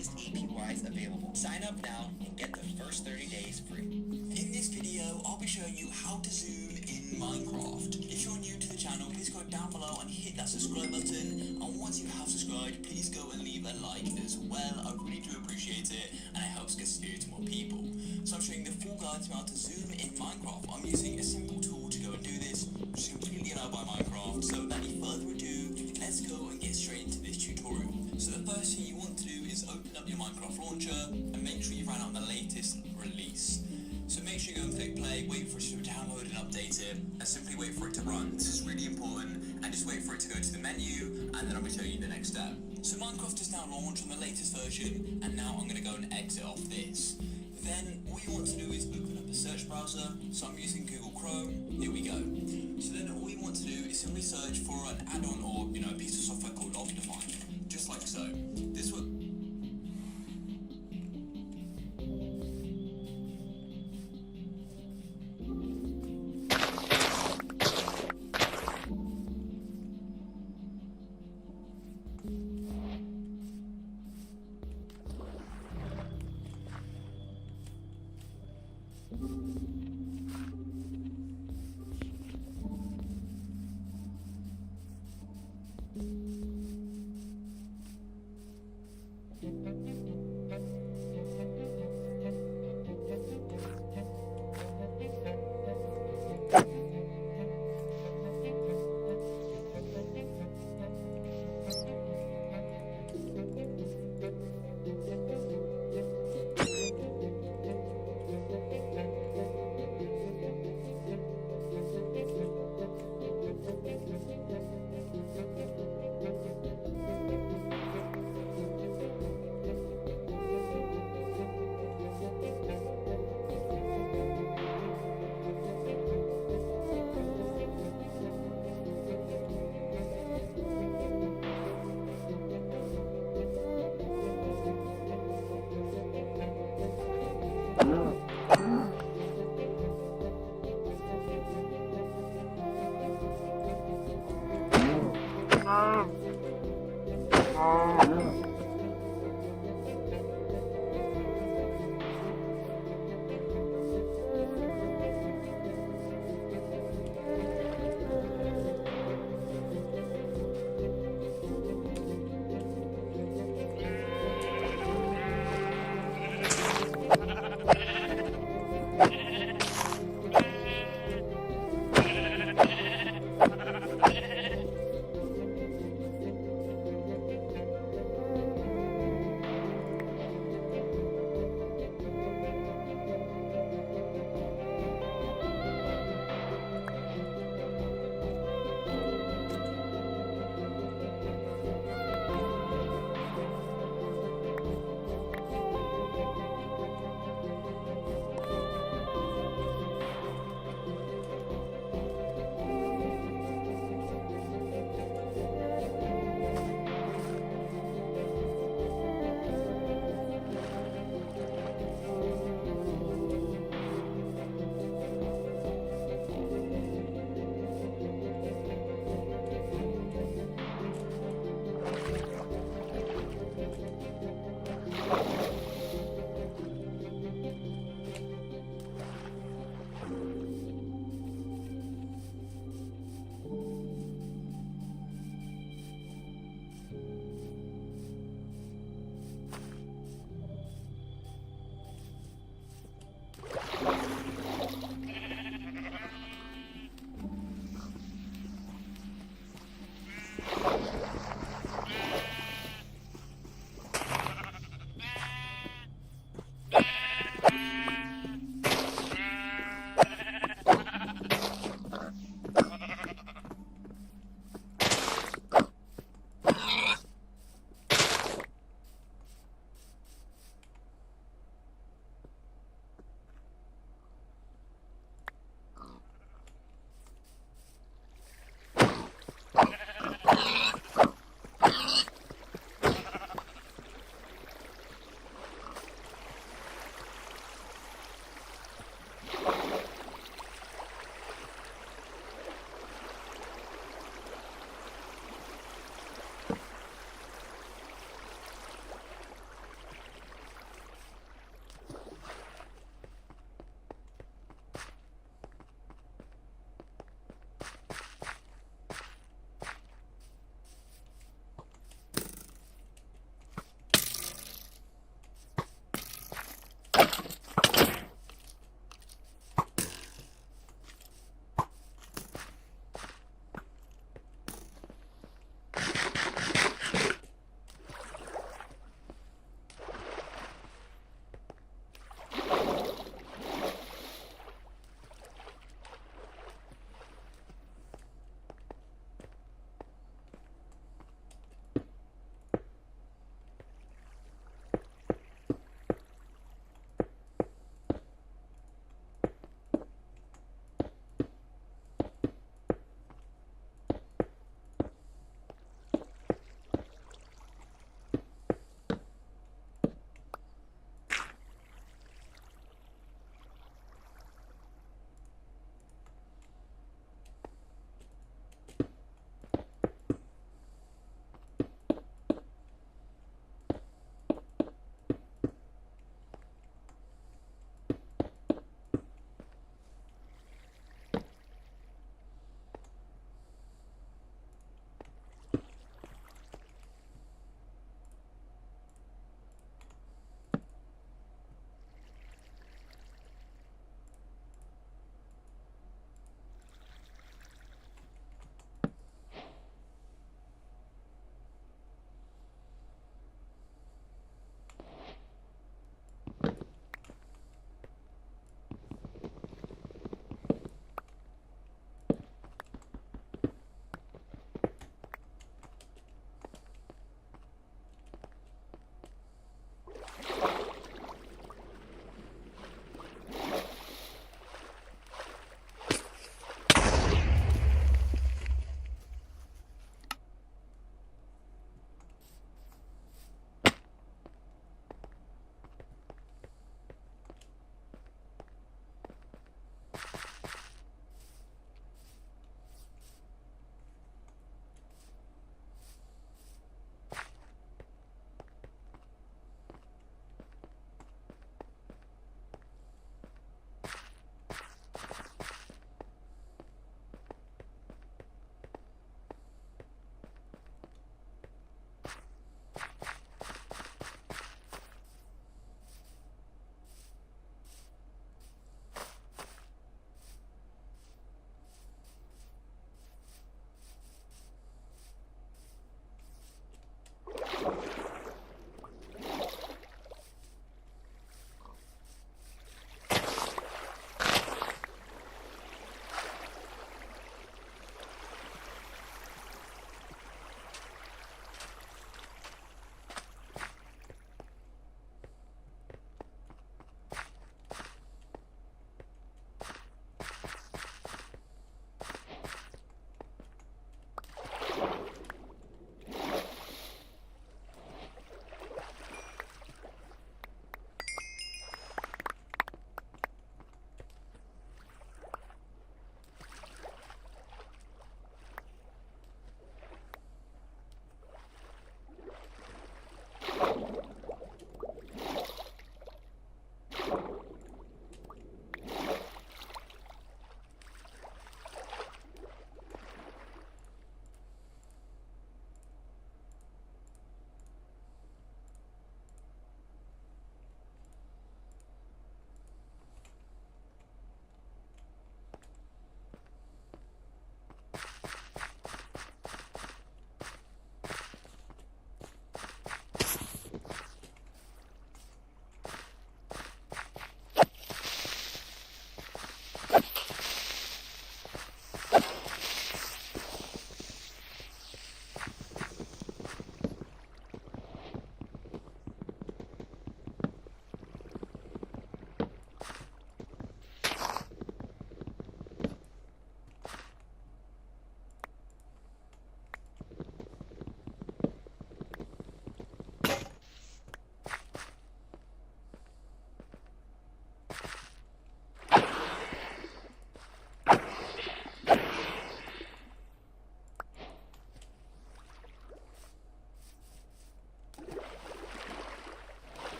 easiest APYs available. Sign up now and get the first 30 days free. In this video, I'll be showing you how to zoom in Minecraft. If you're new to the channel, please go down below and hit that subscribe button. And once you have subscribed, please go and leave a like as well. I really do appreciate it, and it helps get this video to more people. So I'm showing the full guide to how to zoom in Minecraft. I'm using a simple tool to go and do this, which is completely allowed by Minecraft. So without any further ado, let's go and get straight into this tutorial. So the first thing you want to do is open up your Minecraft launcher and make sure you run on the latest release. So make sure you go and click play, wait for it to download and update it, and simply wait for it to run. This is really important, and just wait for it to go to the menu, and then I'll be showing you the next step. So Minecraft is now launched on the latest version, and now I'm going to go and exit off this. Then all you want to do is open up the search browser. So I'm using Google Chrome. Here we go. So then all you want to do is simply search for an add-on or a piece of software called Optifine, just like so. This will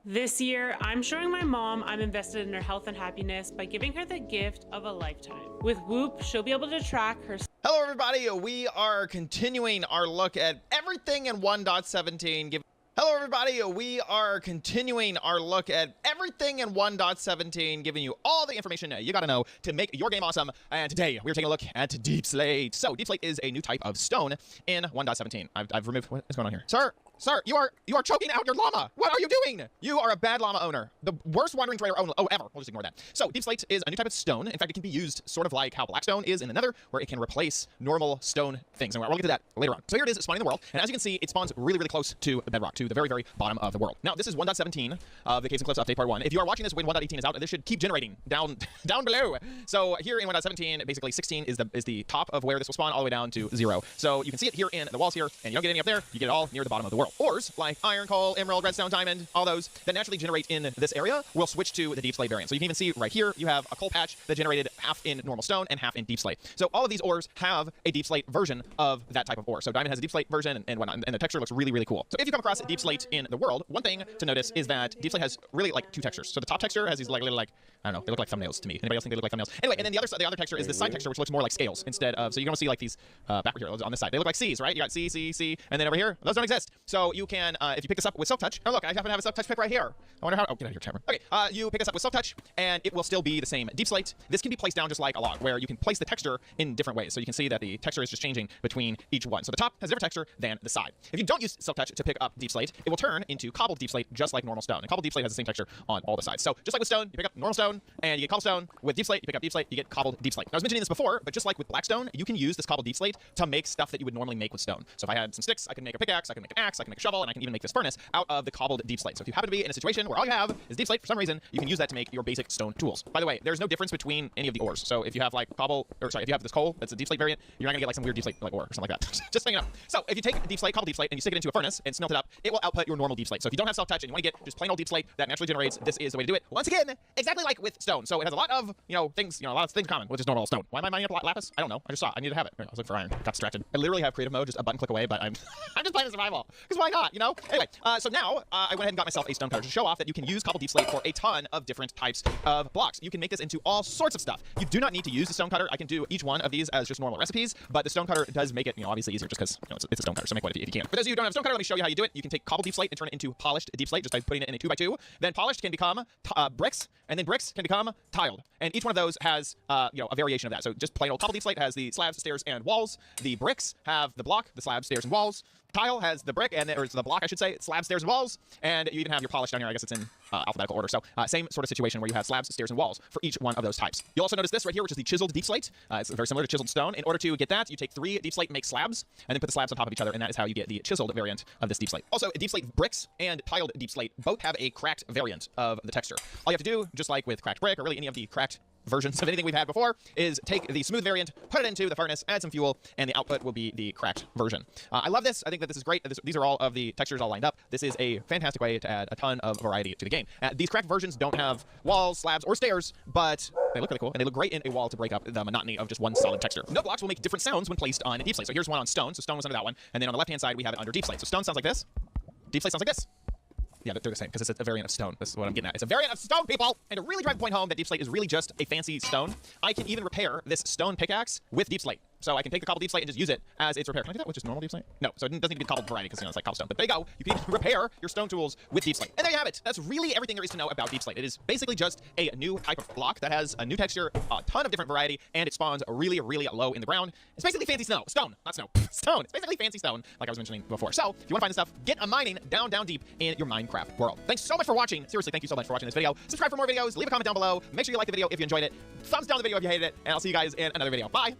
This year, I'm showing my mom I'm invested in her health and happiness by giving her the gift of a lifetime. With Whoop, she'll be able to track her. Hello, everybody. We are continuing our look at everything in 1.17. Hello, everybody. We are continuing our look at everything in 1.17, giving you all the information you gotta know to make your game awesome. And today, we're taking a look at Deep Slate. So, Deep Slate is a new type of stone in 1.17. I've removed... What is going on here? Sir, you are choking out your llama. What are you doing? You are a bad llama owner. The worst wandering trader ever. We'll just ignore that. So, Deep Slate is a new type of stone. In fact, it can be used sort of like how Blackstone is in the Nether, where it can replace normal stone things. And we'll get to that later on. So here it is, spawning in the world. And as you can see, it spawns really, really close to the bedrock, to the very, very bottom of the world. Now, this is 1.17 of the Caves and Cliffs Update Part 1. If you are watching this when 1.18 is out, this should keep generating down below. So here in 1.17, basically 16 is the top of where this will spawn all the way down to 0. So you can see it here in the walls here, and you don't get any up there. You get it all near the bottom of the world. Ores, like iron, coal, emerald, redstone, diamond, all those that naturally generate in this area will switch to the Deep Slate variant. So you can even see right here, you have a coal patch that generated half in normal stone and half in Deep Slate. So all of these ores have a Deep Slate version of that type of ore. So diamond has a Deep Slate version and whatnot, and the texture looks really, really cool. So if you come across Deep Slate in the world, one thing to notice is that Deep Slate has really like two textures. So the top texture has these like little, like, I don't know, they look like thumbnails to me. Anybody else think they look like thumbnails? Anyway, and then the other texture is the side texture, which looks more like scales instead of, so you can almost see like these backward here on this side. They look like C's, right? You got C, C, C, and then over here, those don't exist. So you can, if you pick this up with Silk Touch, oh look, I happen to have a Silk Touch pick right here. I wonder how, oh, get out of here, Trevor. Okay, you pick this up with Silk Touch, and it will still be the same Deep Slate. This can be placed down just like a log, where you can place the texture in different ways. So you can see that the texture is just changing between each one. So the top has a different texture than the side. If you don't use Silk Touch to pick up Deep Slate, it will turn into cobbled Deep Slate just like normal stone. And cobbled Deep Slate has the same texture on all the sides. So just like with stone, you pick up normal stone, and you get cobblestone. With Deep Slate, you pick up Deep Slate, you get cobbled Deep Slate. Now, I was mentioning this before, but just like with Blackstone, you can use this cobbled Deep Slate to make stuff that you would normally make with stone. So if I had some sticks, I can make a pickaxe, I can make an axe, I can make a shovel, and I can even make this furnace out of the cobbled Deep Slate. So if you happen to be in a situation where all you have is Deep Slate for some reason, you can use that to make your basic stone tools. By the way, there's no difference between any of the ores. So if you have like if you have this coal that's a Deep Slate variant, you're not gonna get like some weird Deep Slate like ore or something like that. Just saying it up. So if you take Deep Slate, cobbled Deep Slate, and you stick it into a furnace and smelt it up, it will output your normal Deep Slate. So if you don't have Self Touch and you want to get just plain old Deep Slate that naturally generates, this is the way to do it. Once again, exactly like with stone. So it has a lot of, things, a lot of things common with just normal stone. Why am I mining up lapis? I don't know. I just saw it. I need to have it. I was looking for iron. Got distracted. I literally have creative mode, just a button click away, but I'm just playing survival. Because why not, Anyway, so now I went ahead and got myself a stone cutter to show off that you can use cobbled Deep Slate for a ton of different types of blocks. You can make this into all sorts of stuff. You do not need to use the stone cutter. I can do each one of these as just normal recipes, but the stone cutter does make it, obviously easier just because, it's a stone cutter, so make one if you can. For those of you who don't have a stone cutter, let me show you how you do it. You can take cobbled Deep Slate and turn it into polished Deep Slate just by putting it in a 2x2. Then polished can become bricks, and then bricks can become tiled. And each one of those has, a variation of that. So just plain old cobbled Deep Slate has the slabs, stairs, and walls. The bricks have the block, the slabs, stairs, and walls. Tile has the brick, or the block, I should say, slabs, stairs, and walls. And you even have your polish down here. I guess it's in alphabetical order. So same sort of situation where you have slabs, stairs, and walls for each one of those types. You'll also notice this right here, which is the chiseled Deep Slate. It's very similar to chiseled stone. In order to get that, you take 3 Deep Slate, make slabs, and then put the slabs on top of each other, and that is how you get the chiseled variant of this Deep Slate. Also, Deep Slate bricks and tiled Deep Slate both have a cracked variant of the texture. All you have to do, just like with cracked brick, or really any of the cracked versions of anything we've had before, is take the smooth variant, put it into the furnace, add some fuel, and the output will be the cracked version. I love this. I think that this is great. These are all of the textures all lined up. This is a fantastic way to add a ton of variety to the game. These cracked versions don't have walls, slabs, or stairs, but they look really cool, and they look great in a wall to break up the monotony of just one solid texture. No blocks will make different sounds when placed on a Deep Slate. So here's one on stone. So stone was under that one, and then on the left-hand side, we have it under Deep Slate. So stone sounds like this. Deep Slate sounds like this. Yeah, they're the same, because it's a variant of stone. This is what I'm getting at. It's a variant of stone, people! And to really drive the point home that Deep Slate is really just a fancy stone, I can even repair this stone pickaxe with Deep Slate. So I can take the cobbled Deep Slate and just use it as its repair. Can I do that with just normal Deep Slate? No, so it doesn't need to be cobbled variety, because it's like cobblestone. But there you go. You can even repair your stone tools with Deep Slate. And there you have it. That's really everything there is to know about Deep Slate. It is basically just a new type of block that has a new texture, a ton of different variety, and it spawns really, really low in the ground. It's basically fancy snow. Stone, not snow. Stone. It's basically fancy stone, like I was mentioning before. So if you want to find this stuff, get a mining down deep in your Minecraft world. Thanks so much for watching. Seriously, thank you so much for watching this video. Subscribe for more videos. Leave a comment down below. Make sure you like the video if you enjoyed it. Thumbs down the video if you hated it. And I'll see you guys in another video. Bye.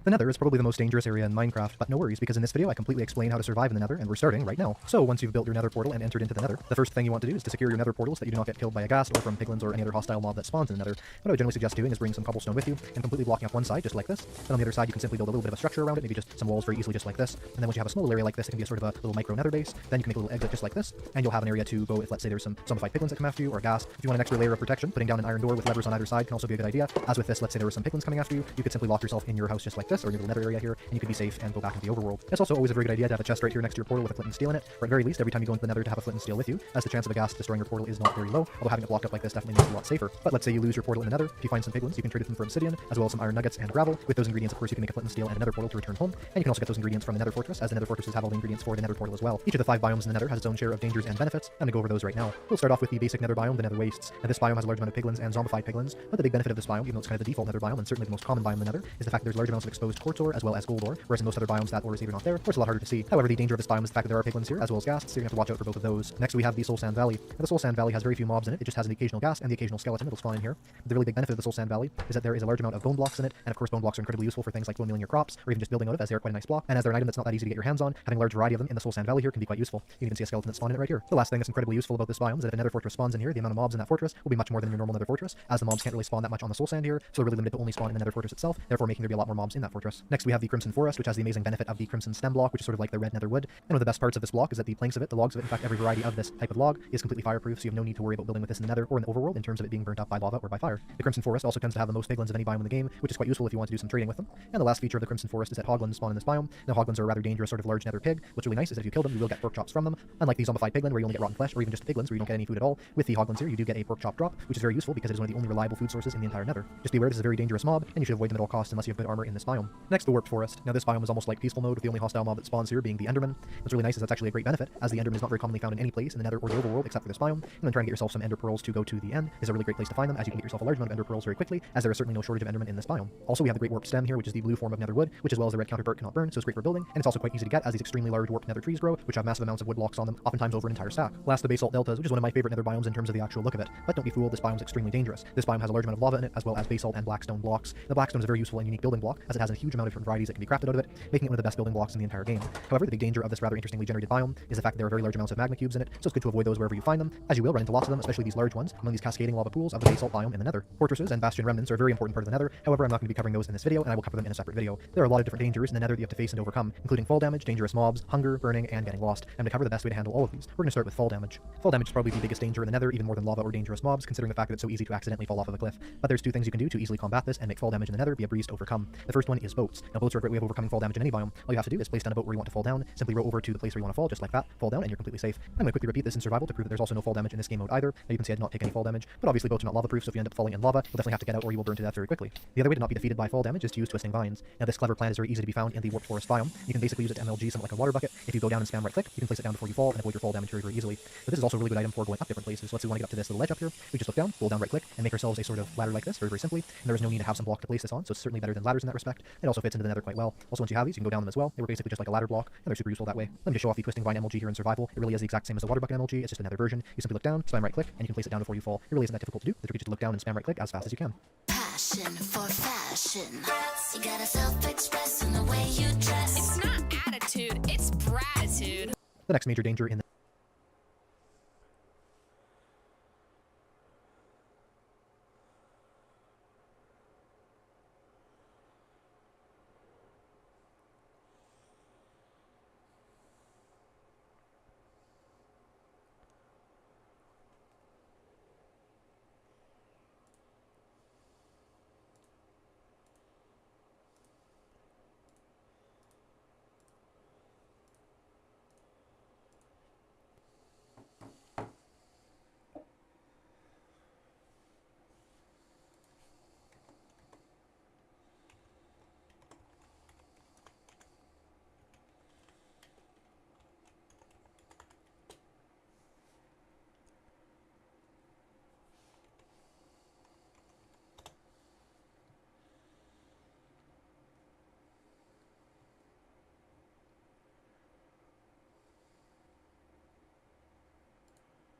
The Nether is probably the most dangerous area in Minecraft, but no worries, because in this video I completely explain how to survive in the Nether, and we're starting right now. So once you've built your Nether portal and entered into the Nether, the first thing you want to do is to secure your Nether portal so that you do not get killed by a ghast or from piglins or any other hostile mob that spawns in the Nether. What I would generally suggest doing is bringing some cobblestone with you and completely blocking off one side just like this. Then on the other side you can simply build a little bit of a structure around it, maybe just some walls very easily just like this. And then once you have a small area like this, it can be a sort of a little micro Nether base. Then you can make a little exit just like this, and you'll have an area to go if, let's say, there's some zombified piglins that come after you or a ghast. If you want an extra layer of protection, putting down an iron door with levers on either side can also be a good idea. As with this, let's say there were some piglins coming after you, you could simply lock yourself in your house just like this, or in your little Nether area here, and you could be safe and go back into the overworld. It's also always a very good idea to have a chest right here next to your portal with a flint and steel in it, or at very least every time you go into the Nether to have a flint and steel with you, as the chance of a ghast destroying your portal is not very low, although having it blocked up like this definitely makes it a lot safer. But let's say you lose your portal in the Nether, if you find some piglins, you can trade them for obsidian, as well as some iron nuggets and gravel. With those ingredients, of course, you can make a flint and steel and a Nether portal to return home, and you can also get those ingredients from the Nether fortress, as the Nether fortresses have all the ingredients for the Nether portal as well. Each of the 5 biomes in the Nether has its own share of dangers and benefits. I'm gonna go over those right now. We'll start off with the basic Nether biome, the Nether wastes. Now this biome has a large amount of piglins and zombified piglins, but the big benefit of this biome, even though it's kind of the default Nether biome and certainly the most common biome in the Nether, is the fact that there's large amounts of exposed quartz ore as well as gold ore, whereas in most other biomes that ore is either not there or it's a lot harder to see. However, the danger of this biome is the fact that there are piglins here as well as ghasts, so you're gonna have to watch out for both of those. Next, we have the Soul Sand Valley. Now the Soul Sand Valley has very few mobs in it. It just has the occasional ghast and the occasional skeleton that'll spawn in here. But the really big benefit of the Soul Sand Valley is that there is a large amount of bone blocks in it, and of course bone blocks are incredibly useful for things like bone mealing your crops or even just building out of, as they are quite a nice block. And as they're an item that's not that easy to get your hands on, having a large variety of them in the Soul Sand Valley here can be quite useful. You can even see a skeleton that spawned in it right here. The last thing that's incredibly useful about this biome is that if a Nether fortress spawns in here, the amount of mobs in that fortress will be much more than your normal Nether fortress, as the mobs can't really spawn that much on the Soul Sand here, so they're really limited to only spawn in the Nether fortress itself, therefore making there be a lot more mobs in that fortress. Next, we have the Crimson Forest, which has the amazing benefit of the Crimson Stem block, which is sort of like the red Nether wood. And one of the best parts of this block is that the planks of it, the logs of it, in fact every variety of this type of log is completely fireproof, so you have no need to worry about building with this in the Nether or in the overworld in terms of it being burnt up by lava or by fire. The Crimson Forest also tends to have the most piglins of any biome in the game, which is quite useful if you want to do some trading with them. And the last feature of the Crimson Forest is that hoglins spawn in this biome. Now hoglins are a rather dangerous sort of large Nether pig. What's really nice is that if you kill them, you will get pork chops from them. Unlike the zombified piglin where you only get rotten flesh, or even just piglins where you don't get any food at all, with the hoglins here you do get a pork chop drop, which is very useful because it is one of the only reliable food sources in the entire Nether. Just be aware this is a very dangerous mob, and you should avoid them at all costs unless you have good armor in this biome. Next, the Warped Forest. Now this biome is almost like peaceful mode, with the only hostile mob that spawns here being the Enderman. What's really nice is that's actually a great benefit, as the Enderman is not very commonly found in any place in the Nether or the overworld except for this biome, and then trying to get yourself some Ender pearls to go to the end is a really great place to find them, as you can get yourself a large amount of Ender pearls very quickly, as there is certainly no shortage of Endermen in this biome. Also, we have the Great Warped Stem here, which is the blue form of Nether wood, which as well as the red counterpart cannot burn, so it's great for building, and it's also quite easy to get as these extremely large warped Nether trees grow, which have massive amounts of wood blocks on them, oftentimes over an entire stack. Last, the Basalt Deltas, which is one of my favorite Nether biomes in terms of the actual look of it, but don't be fooled, this biome is extremely dangerous. This biome has a large amount of lava in it, as well as basalt and blackstone blocks. The blackstone is a very useful and unique building block, as it has a huge amount of different varieties that can be crafted out of it, making it one of the best building blocks in the entire game. However, the big danger of this rather interestingly generated biome is the fact that there are very large amounts of magma cubes in it, so it's good to avoid those wherever you find them, as you will run into lots of them, especially these large ones, among these cascading lava pools of the basalt biome in the Nether. Fortresses and bastion remnants are a very important part of the Nether, however I'm not going to be covering those in this video, and I will cover them in a separate video. There are a lot of different dangers in the Nether that you have to face and overcome, including fall damage, dangerous mobs, hunger, burning, and getting lost. And to cover the best way to handle all of these, we're going to start with fall damage. Fall damage is probably the biggest danger in the Nether, even more than lava or dangerous mobs, considering the fact that it's so easy to accidentally fall off of a cliff. But there's 2 things you can do to easily combat this and make fall damage in the Nether be a breeze to overcome. The first one is boats. Now boats are a great way of overcoming fall damage in any biome. All you have to do is place down a boat where you want to fall down, simply row over to the place where you want to fall, just like that, fall down, and you're completely safe. I'm going to quickly repeat this in survival to prove that there's also no fall damage in this game mode either. Now you can see I did not take any fall damage, but obviously boats are not lava proof, so if you end up falling in lava, you'll definitely have to get out or you will burn to death very quickly. The other way to not be defeated by fall damage is to use twisting vines. Now this clever plan is very easy to be found in the Warped Forest biome. You can basically use it to MLG somewhat like a water bucket. If you go down and spam right click, you can place it down before you fall and avoid your fall damage very, very easily. But this is also a really good item for going up different places. So let's say we want to get up to this little ledge up here. We just look down, hold down right click, and make ourselves a sort of ladder like this very, very simply. And there is no need to have some block to place this on, so it's certainly better than ladders in that respect. It also fits into the Nether quite well. Also, once you have these, you can go down them as well. They were basically just like a ladder block, and they're super useful that way. Let me just show off the twisting vine MLG here in survival. It really is the exact same as the water bucket MLG. It's just another version. You simply look down, spam right click, and you can place it down before you fall. It really isn't that difficult to do. The trick is just to look down and spam right click as fast as you can. Passion for fashion. You gotta self-express in the way you dress. It's not attitude, it's gratitude. The next major danger in the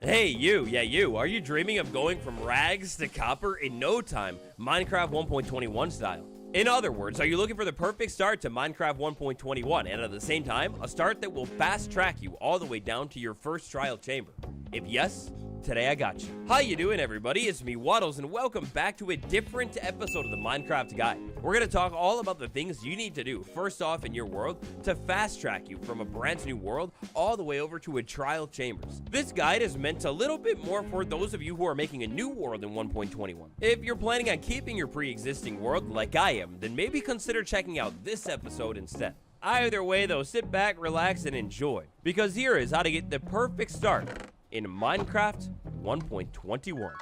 Hey, you, yeah, you. Are you dreaming of going from rags to copper in no time, Minecraft 1.21 style? In other words, are you looking for the perfect start to Minecraft 1.21 and at the same time, a start that will fast track you all the way down to your first trial chamber? If yes, today I got you. How you doing, everybody? It's me, Waddles, and welcome back to a different episode of the Minecraft Guide. We're going to talk all about the things you need to do first off in your world to fast track you from a brand new world all the way over to a trial chambers. This guide is meant a little bit more for those of you who are making a new world in 1.21. If you're planning on keeping your pre-existing world like I am, then maybe consider checking out this episode instead. Either way though, sit back, relax, and enjoy, because here is how to get the perfect start in Minecraft 1.21.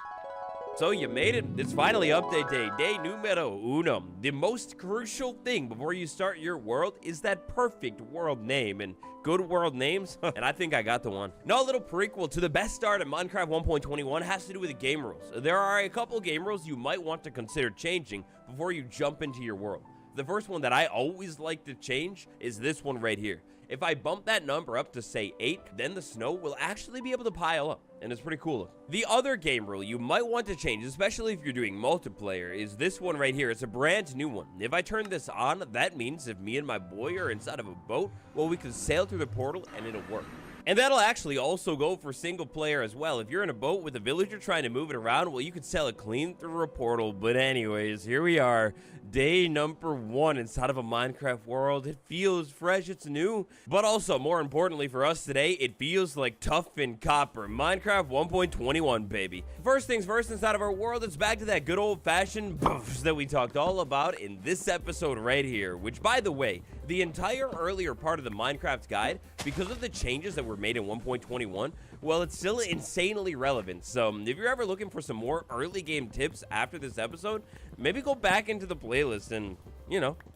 So you made it. It's finally update day numero uno. The most crucial thing before you start your world is that perfect world name, and good world names, and I think I got the one. Now a little prequel to the best start in Minecraft 1.21 has to do with the game rules. There are a couple game rules you might want to consider changing before you jump into your world. The first one that I always like to change is this one right here. If I bump that number up to say 8, then the snow will actually be able to pile up, and it's pretty cool. The other game rule you might want to change, especially if you're doing multiplayer, is this one right here. It's a brand new one. If I turn this on, that means if me and my boy are inside of a boat, well, we can sail through the portal and it'll work. And that'll actually also go for single player as well. If you're in a boat with a villager trying to move it around, well, you could sail it clean through a portal. But anyways, here we are, day number 1 inside of a Minecraft world. It feels fresh, it's new, but also more importantly for us today, it feels like tough and copper. Minecraft 1.21, baby. First things first, inside of our world, it's back to that good old-fashioned boofs that we talked all about in this episode right here, which, by the way, the entire earlier part of the Minecraft guide, because of the changes that were made in 1.21, well, it's still insanely relevant. So if you're ever looking for some more early game tips after this episode, maybe go back into the playlist and,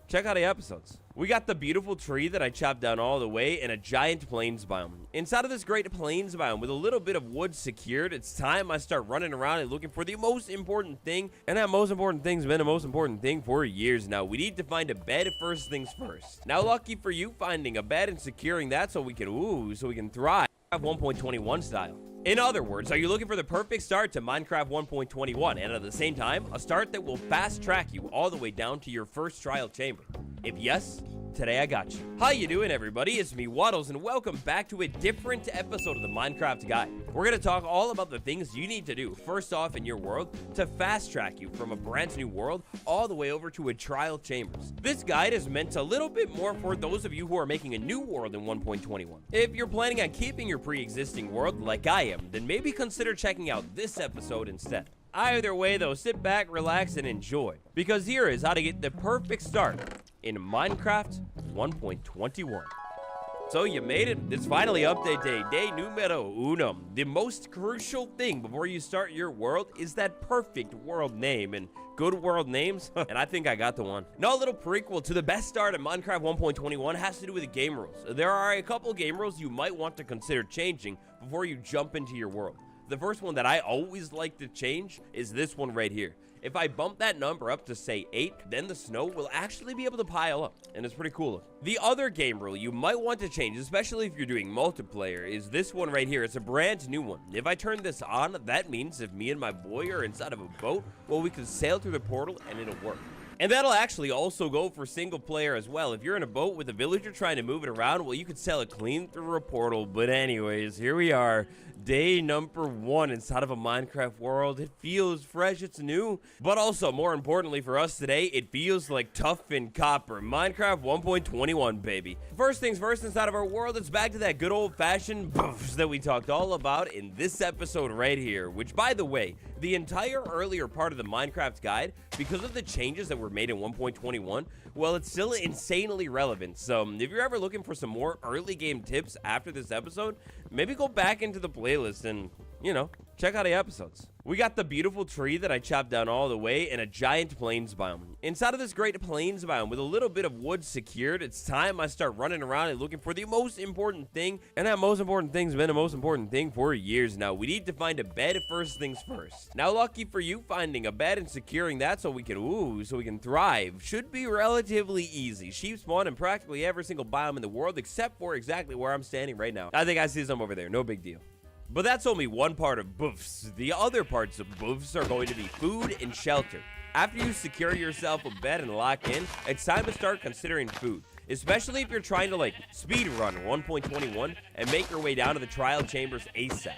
check out the episodes. We got the beautiful tree that I chopped down all the way in a giant plains biome. Inside of this great plains biome with a little bit of wood secured, it's time I start running around and looking for the most important thing. And that most important thing's been the most important thing for years now. We need to find a bed first things first. Now, lucky for you, finding a bed and securing that so we can thrive 1.21 style. In other words, are you looking for the perfect start to Minecraft 1.21 and at the same time, a start that will fast track you all the way down to your first trial chamber? If yes, today I got you. How you doing, everybody? It's me, Waddles, and welcome back to a different episode of the Minecraft Guide. We're going to talk all about the things you need to do first off in your world to fast track you from a brand new world all the way over to a trial chambers. This guide is meant a little bit more for those of you who are making a new world in 1.21. If you're planning on keeping your pre-existing world like I am, then maybe consider checking out this episode instead. Either way though, sit back, relax, and enjoy, because here is how to get the perfect start in Minecraft 1.21. So you made it. It's finally update day numero uno. The most crucial thing before you start your world is that perfect world name, and good world names, and I think I got the one. Now a little prequel to the best start in Minecraft 1.21 has to do with the game rules. There are a couple game rules you might want to consider changing before you jump into your world. The first one that I always like to change is this one right here. If I bump that number up to say 8, then the snow will actually be able to pile up, and it's pretty cool. The other game rule you might want to change, especially if you're doing multiplayer, is this one right here. It's a brand new one. If I turn this on, that means if me and my boy are inside of a boat, well, we can sail through the portal and it'll work. And that'll actually also go for single player as well. If you're in a boat with a villager trying to move it around, well, you could sail it clean through a portal. But anyways, here we are, day number 1 inside of a Minecraft world. It feels fresh, it's new, but also more importantly for us today, it feels like tough and copper. Minecraft 1.21, baby. First things first, inside of our world, it's back to that good old-fashioned boofs that we talked all about in this episode right here, which, by the way, the entire earlier part of the Minecraft guide, because of the changes that were made in 1.21, well, it's still insanely relevant. So if you're ever looking for some more early game tips after this episode, maybe go back into the playlist and, check out the episodes. We got the beautiful tree that I chopped down all the way in a giant plains biome. Inside of this great plains biome with a little bit of wood secured, it's time I start running around and looking for the most important thing. And that most important thing's been the most important thing for years now. We need to find a bed first things first. Now, lucky for you, finding a bed and securing that so we can thrive should be relatively easy. Sheep spawn in practically every single biome in the world except for exactly where I'm standing right now. I think I see some over there. No big deal. But that's only one part of boofs. The other parts of boofs are going to be food and shelter. After you secure yourself a bed and lock in, it's time to start considering food. Especially if you're trying to speed run 1.21 and make your way down to the trial chambers ASAP.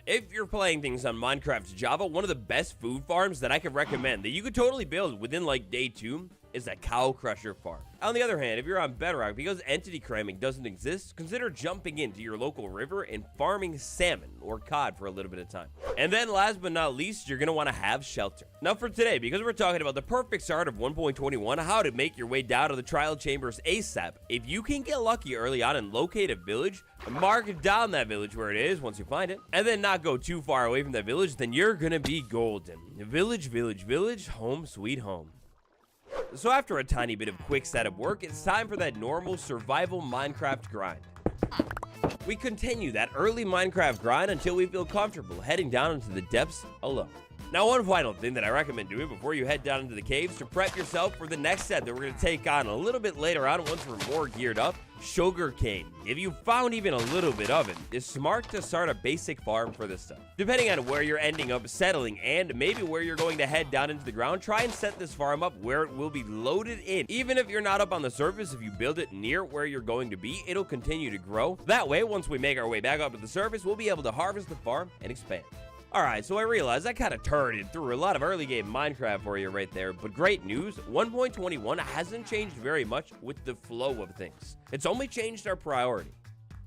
If you're playing things on Minecraft Java, one of the best food farms that I could recommend that you could totally build within day 2 is a cow crusher farm. On the other hand, if you're on Bedrock, because entity cramming doesn't exist, consider jumping into your local river and farming salmon or cod for a little bit of time. And then last but not least, you're going to want to have shelter. Now for today, because we're talking about the perfect start of 1.21, how to make your way down to the trial chambers ASAP, if you can get lucky early on and locate a village, mark down that village where it is once you find it, and then not go too far away from that village, then you're going to be golden. Village, village, village, home sweet home. So after a tiny bit of quick setup work, it's time for that normal survival Minecraft grind. We continue that early Minecraft grind until we feel comfortable heading down into the depths alone. Now, one final thing that I recommend doing before you head down into the caves to prep yourself for the next set that we're going to take on a little bit later on once we're more geared up, sugarcane. If you found even a little bit of it, it's smart to start a basic farm for this stuff. Depending on where you're ending up settling and maybe where you're going to head down into the ground, try and set this farm up where it will be loaded in. Even if you're not up on the surface, if you build it near where you're going to be, it'll continue to grow. That way, once we make our way back up to the surface, we'll be able to harvest the farm and expand. Alright, so I realized I kind of turned through a lot of early game Minecraft for you right there, but great news, 1.21 hasn't changed very much with the flow of things. It's only changed our priority.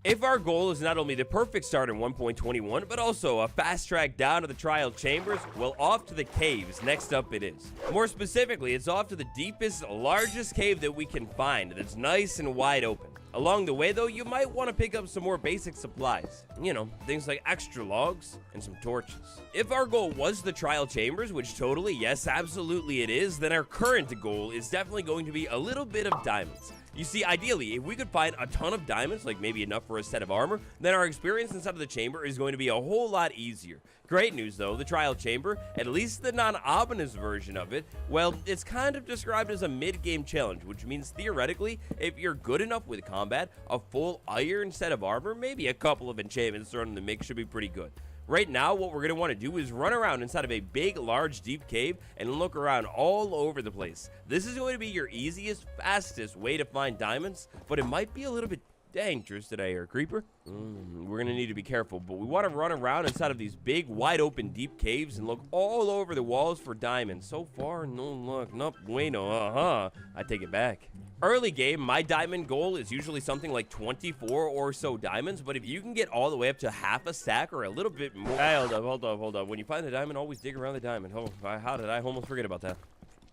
If our goal is not only the perfect start in 1.21, but also a fast track down to the trial chambers, well, off to the caves, next up it is. More specifically, it's off to the deepest, largest cave that we can find that's nice and wide open. Along the way, though, you might want to pick up some more basic supplies. You know, things like extra logs and some torches. If our goal was the trial chambers, which totally, yes, absolutely it is, then our current goal is definitely going to be a little bit of diamonds. You see, ideally, if we could find a ton of diamonds, like maybe enough for a set of armor, then our experience inside of the chamber is going to be a whole lot easier. Great news, though, the trial chamber, at least the non-ominous version of it, well, it's kind of described as a mid-game challenge, which means theoretically, if you're good enough with combat, a full iron set of armor, maybe a couple of enchantments thrown in the mix should be pretty good. Right now, what we're going to want to do is run around inside of a big, large, deep cave and look around all over the place. This is going to be your easiest, fastest way to find diamonds, but it might be a little bit dangerous today, or creeper. We're going to need to be careful, but we want to run around inside of these big, wide open, deep caves and look all over the walls for diamonds. So far, no luck. No bueno. I take it back. Early game, my diamond goal is usually something like 24 or so diamonds, but if you can get all the way up to half a stack or a little bit more... Hey, hold up. When you find the diamond, always dig around the diamond. Oh, how did I almost forget about that?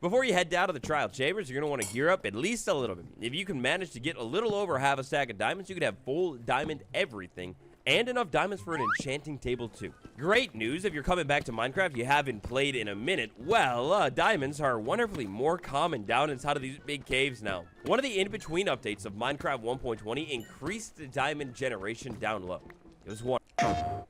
Before you head down to the trial chambers, you're going to want to gear up at least a little bit. If you can manage to get a little over half a stack of diamonds, you could have full diamond everything. And enough diamonds for an enchanting table too. Great news, if you're coming back to Minecraft, you haven't played in a minute, well, diamonds are wonderfully more common down inside of these big caves now. One of the in-between updates of Minecraft 1.20 increased the diamond generation down low. It was one. Wonderful.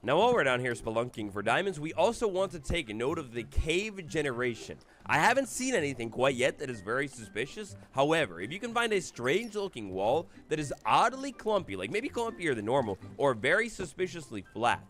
Now, while we're down here spelunking for diamonds, we also want to take note of the cave generation. I haven't seen anything quite yet that is very suspicious. However, if you can find a strange looking wall that is oddly clumpy, like maybe clumpier than normal, or very suspiciously flat,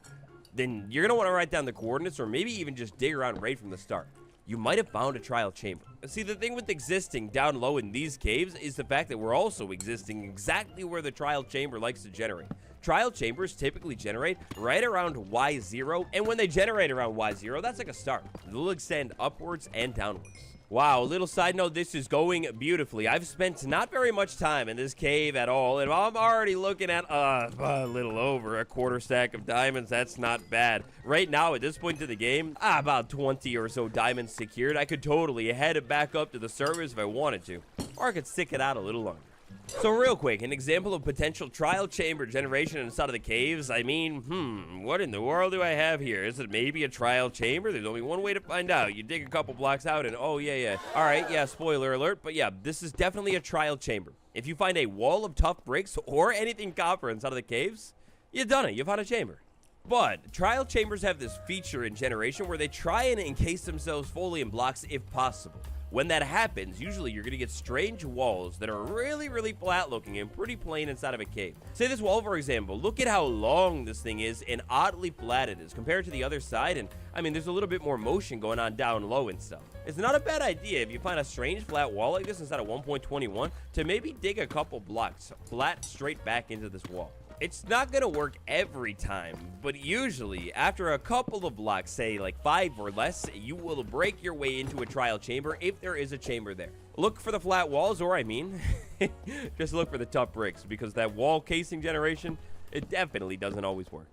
then you're going to want to write down the coordinates or maybe even just dig around right from the start. You might have found a trial chamber. See, the thing with existing down low in these caves is the fact that we're also existing exactly where the trial chamber likes to generate. Trial chambers typically generate right around Y0, and when they generate around Y0, that's like a start. They'll extend upwards and downwards. Wow, a little side note, this is going beautifully. I've spent not very much time in this cave at all, and I'm already looking at a little over a quarter stack of diamonds. That's not bad. Right now, at this point in the game, about 20 or so diamonds secured. I could totally head back up to the servers if I wanted to, or I could stick it out a little longer. So real quick, an example of potential trial chamber generation inside of the caves. I mean, what in the world do I have here? Is it maybe a trial chamber? There's only one way to find out. You dig a couple blocks out and oh yeah. All right, yeah, spoiler alert, but yeah, this is definitely a trial chamber. If you find a wall of tough bricks or anything copper inside of the caves, you've done it. You found a chamber. But trial chambers have this feature in generation where they try and encase themselves fully in blocks if possible. When that happens, usually you're going to get strange walls that are really flat looking and pretty plain inside of a cave. Say this wall, for example, look at how long this thing is and oddly flat it is compared to the other side, and I mean there's a little bit more motion going on down low and stuff. It's not a bad idea if you find a strange flat wall like this inside of 1.21 to maybe dig a couple blocks flat straight back into this wall. It's not going to work every time, but usually after a couple of blocks, say like 5 or less, you will break your way into a trial chamber if there is a chamber there. Look for the flat walls, or I mean, just look for the tough bricks, because that wall casing generation, it definitely doesn't always work.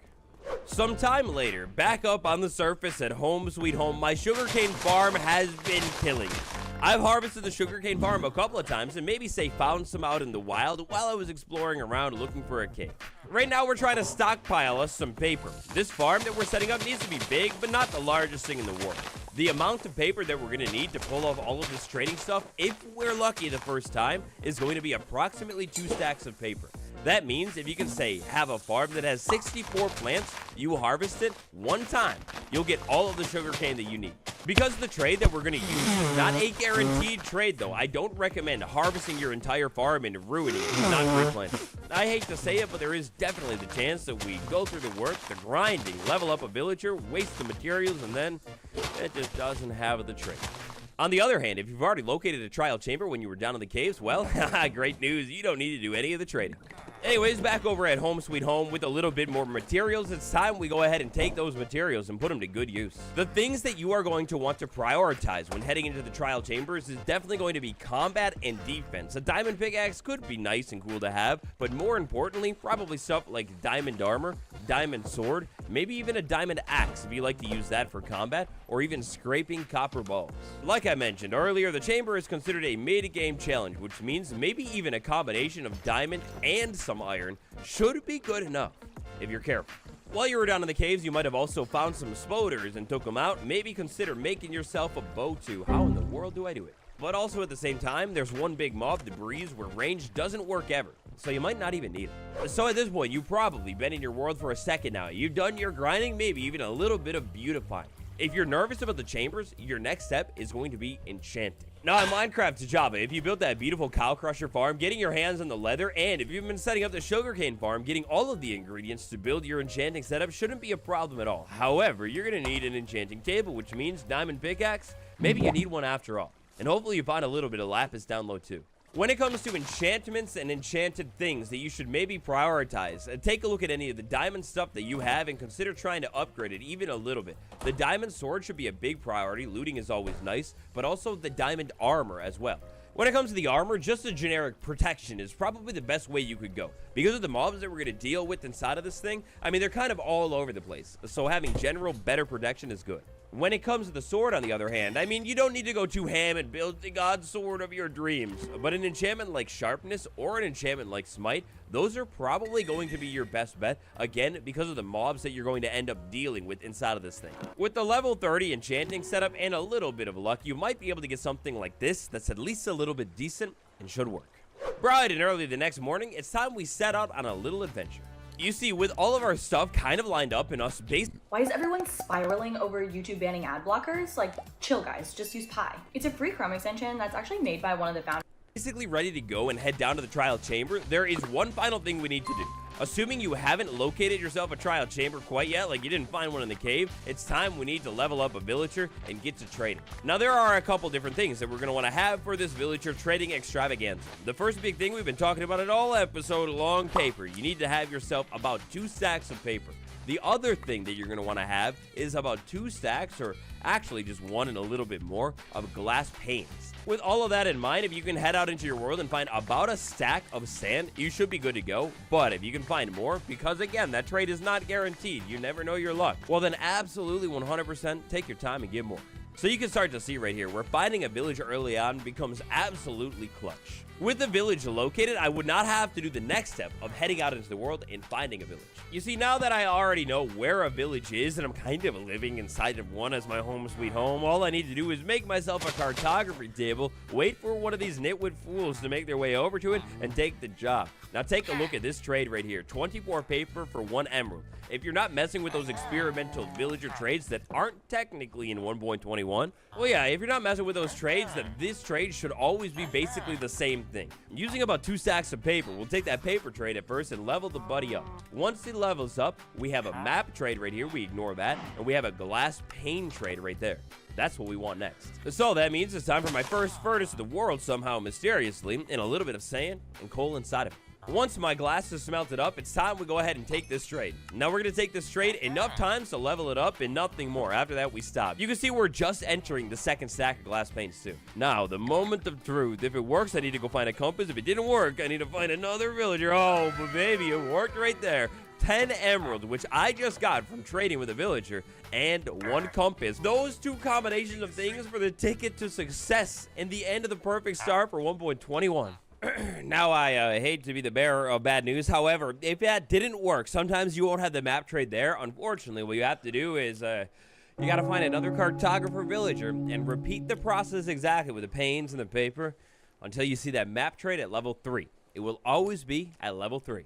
Sometime later, back up on the surface at home sweet home, my sugarcane farm has been killing it. I've harvested the sugarcane farm a couple of times and maybe say found some out in the wild while I was exploring around looking for a cave. Right now we're trying to stockpile us some paper. This farm that we're setting up needs to be big, but not the largest thing in the world. The amount of paper that we're going to need to pull off all of this trading stuff, if we're lucky the first time, is going to be approximately 2 stacks of paper. That means if you can say have a farm that has 64 plants, you harvest it one time, you'll get all of the sugarcane that you need. Because the trade that we're going to use is not a guaranteed trade though, I don't recommend harvesting your entire farm and ruining it, not replanting. I hate to say it, but there is definitely the chance that we go through the work, the grinding, level up a villager, waste the materials, and then it just doesn't have the trade. On the other hand, if you've already located a trial chamber when you were down in the caves, well, great news, you don't need to do any of the trading. Anyways, back over at home sweet home with a little bit more materials, it's time we go ahead and take those materials and put them to good use. The things that you are going to want to prioritize when heading into the trial chambers is definitely going to be combat and defense. A diamond pickaxe could be nice and cool to have, but more importantly, probably stuff like diamond armor, diamond sword, maybe even a diamond axe if you like to use that for combat, or even scraping copper balls. Like I mentioned earlier, the chamber is considered a mid-game challenge, which means maybe even a combination of diamond and some iron should be good enough, if you're careful. While you were down in the caves, you might have also found some spoders and took them out. Maybe consider making yourself a bow too. How in the world do I do it? But also at the same time, there's one big mob, the breeze, where range doesn't work ever, so you might not even need it. So at this point, you've probably been in your world for a second now. You've done your grinding, maybe even a little bit of beautifying. If you're nervous about the chambers, your next step is going to be enchanting. Now, in Minecraft to Java, if you built that beautiful cow crusher farm, getting your hands on the leather, and if you've been setting up the sugarcane farm, getting all of the ingredients to build your enchanting setup shouldn't be a problem at all. However, you're going to need an enchanting table, which means diamond pickaxe. Maybe you need one after all. And hopefully you find a little bit of lapis down low too. When it comes to enchantments and enchanted things that you should maybe prioritize, take a look at any of the diamond stuff that you have and consider trying to upgrade it even a little bit. The diamond sword should be a big priority. Looting is always nice, but also the diamond armor as well. When it comes to the armor, just a generic protection is probably the best way you could go. Because of the mobs that we're going to deal with inside of this thing, I mean, they're kind of all over the place. So having general better protection is good. When it comes to the sword, on the other hand, I mean, you don't need to go too ham and build the god sword of your dreams. But an enchantment like sharpness or an enchantment like smite, those are probably going to be your best bet, again, because of the mobs that you're going to end up dealing with inside of this thing. With the level 30 enchanting setup and a little bit of luck, you might be able to get something like this that's at least a little bit decent and should work. Bright and early the next morning, it's time we set out on a little adventure. You see, with all of our stuff kind of lined up and us based... Why is everyone spiraling over YouTube banning ad blockers? Like, chill guys, just use Pi. It's a free Chrome extension that's actually made by one of the founders. Basically ready to go and head down to the trial chamber, there is one final thing we need to do. Assuming you haven't located yourself a trial chamber quite yet, like you didn't find one in the cave, it's time we need to level up a villager and get to trading. Now, there are a couple different things that we're going to want to have for this villager trading extravaganza. The first big thing we've been talking about it all episode long, paper. You need to have yourself about 2 stacks of paper. The other thing that you're going to want to have is about 2 stacks, or actually just 1 and a little bit more, of glass panes. With all of that in mind, if you can head out into your world and find about a stack of sand, you should be good to go. But if you can find more, because again, that trade is not guaranteed, you never know your luck, well then absolutely 100% take your time and get more. So you can start to see right here where finding a village early on becomes absolutely clutch. With the village located, I would not have to do the next step of heading out into the world and finding a village. You see, now that I already know where a village is and I'm kind of living inside of one as my home sweet home, all I need to do is make myself a cartography table, wait for one of these nitwit fools to make their way over to it, and take the job. Now take a look at this trade right here, 24 paper for 1 emerald. If you're not messing with those experimental villager trades that aren't technically in 1.21, 1.21? Well, yeah, if you're not messing with those trades, then this trade should always be basically the same thing. Using about 2 stacks of paper, we'll take that paper trade at first and level the buddy up. Once it levels up, we have a map trade right here. We ignore that. And we have a glass pane trade right there. That's what we want next. So that means it's time for my first furnace of the world somehow mysteriously, and a little bit of sand and coal inside of it. Once my glass is smelted up, it's time we go ahead and take this trade. Now we're going to take this trade enough times to level it up and nothing more. After that, we stop. You can see we're just entering the second stack of glass panes too. Now, the moment of truth. If it works, I need to go find a compass. If it didn't work, I need to find another villager. Oh, but baby, it worked right there. 10 emeralds, which I just got from trading with a villager, and 1 compass. Those 2 combinations of things for the ticket to success and the end of the perfect start for 1.21. Now, I hate to be the bearer of bad news. However, if that didn't work, sometimes you won't have the map trade there. Unfortunately, what you have to do is you got to find another cartographer villager and repeat the process exactly with the panes and the paper until you see that map trade at level 3. It will always be at level 3.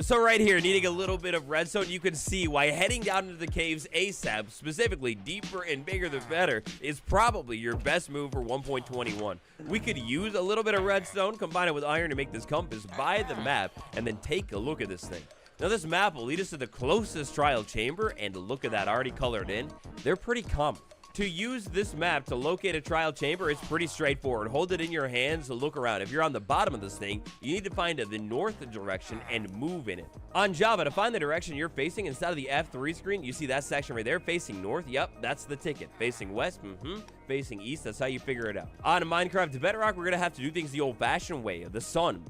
So right here, needing a little bit of redstone, you can see why heading down into the caves ASAP, specifically deeper and bigger the better, is probably your best move for 1.21. We could use a little bit of redstone, combine it with iron to make this compass, buy the map, and then take a look at this thing. Now this map will lead us to the closest trial chamber, and look at that already colored in. They're pretty common. To use this map to locate a trial chamber, it's pretty straightforward. Hold it in your hands to look around. If you're on the bottom of this thing, you need to find the north direction and move in it. On Java, to find the direction you're facing, instead of the F3 screen, you see that section right there facing north. Yep, that's the ticket. Facing west, facing east, that's how you figure it out. On Minecraft to Bedrock, we're gonna have to do things the old-fashioned way. The sun,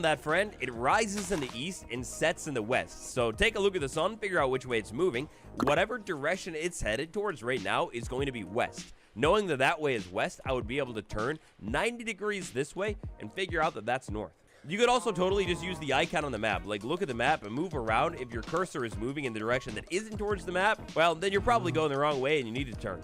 that friend, it rises in the east and sets in the west. So take a look at the sun, figure out which way it's moving. Whatever direction it's headed towards right now is going to be west. Knowing that that way is west, I would be able to turn 90 degrees this way and figure out that that's north. You could also totally just use the icon on the map. Like, look at the map and move around. If your cursor is moving in the direction that isn't towards the map, well, then you're probably going the wrong way and you need to turn.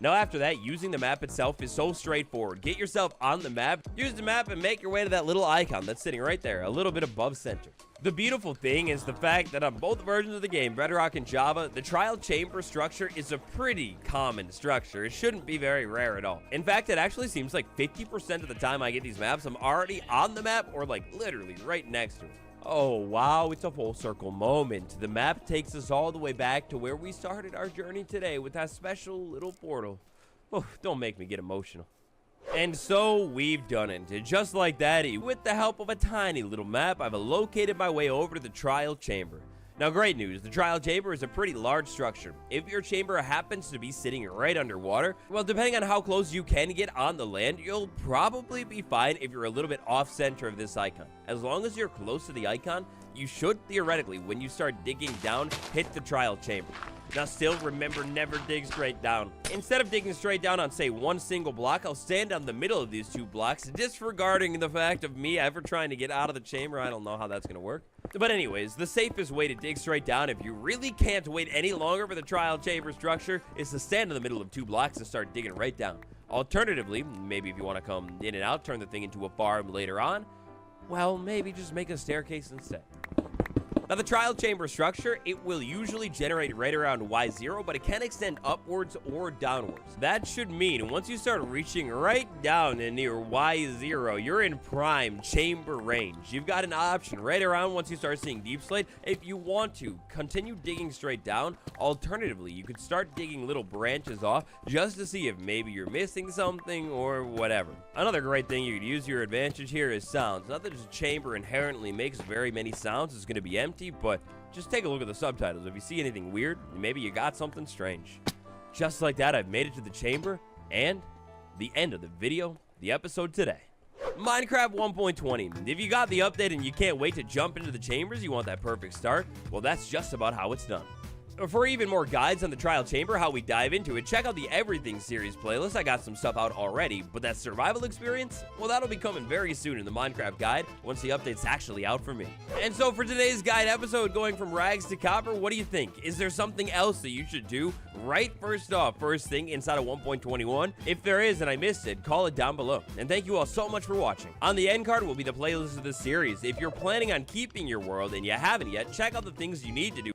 Now after that, using the map itself is so straightforward. Get yourself on the map, use the map, and make your way to that little icon that's sitting right there, a little bit above center. The beautiful thing is the fact that on both versions of the game, Bedrock and Java, the trial chamber structure is a pretty common structure. It shouldn't be very rare at all. In fact, it actually seems like 50% of the time I get these maps, I'm already on the map or like literally right next to it. Oh, wow, it's a full circle moment. The map takes us all the way back to where we started our journey today with that special little portal. Oh, don't make me get emotional. And so we've done it. And just like that, with the help of a tiny little map, I've located my way over to the trial chamber. Now, great news, the trial chamber is a pretty large structure. If your chamber happens to be sitting right underwater, well, depending on how close you can get on the land, you'll probably be fine if you're a little bit off center of this icon. As long as you're close to the icon, you should theoretically, when you start digging down, hit the trial chamber. Now still, remember, never dig straight down. Instead of digging straight down on, say, one single block, I'll stand on the middle of these 2 blocks, disregarding the fact of me ever trying to get out of the chamber. I don't know how that's gonna work. But anyways, the safest way to dig straight down, if you really can't wait any longer for the trial chamber structure, is to stand in the middle of 2 blocks and start digging right down. Alternatively, maybe if you want to come in and out, turn the thing into a farm later on, well, maybe just make a staircase instead. Now, the trial chamber structure, it will usually generate right around Y0, but it can extend upwards or downwards. That should mean once you start reaching right down and near Y0, you're in prime chamber range. You've got an option right around once you start seeing deep slate. If you want to continue digging straight down, alternatively, you could start digging little branches off just to see if maybe you're missing something or whatever. Another great thing you could use your advantage here is sounds. Not that this chamber inherently makes very many sounds, it's going to be empty, but just take a look at the subtitles. If you see anything weird, maybe you got something strange. Just like that, I've made it to the chamber and the end of the video, the episode today. Minecraft 1.20. If you got the update and you can't wait to jump into the chambers, you want that perfect start, well, that's just about how it's done. For even more guides on the trial chamber, how we dive into it, check out the Everything series playlist. I got some stuff out already, but that survival experience, well, that'll be coming very soon in the Minecraft guide once the update's actually out for me. And so for today's guide episode, going from rags to copper, what do you think? Is there something else that you should do right first thing inside of 1.21? If there is and I missed it, call it down below. And thank you all so much for watching. On the end card will be the playlist of this series. If you're planning on keeping your world and you haven't yet, check out the things you need to do.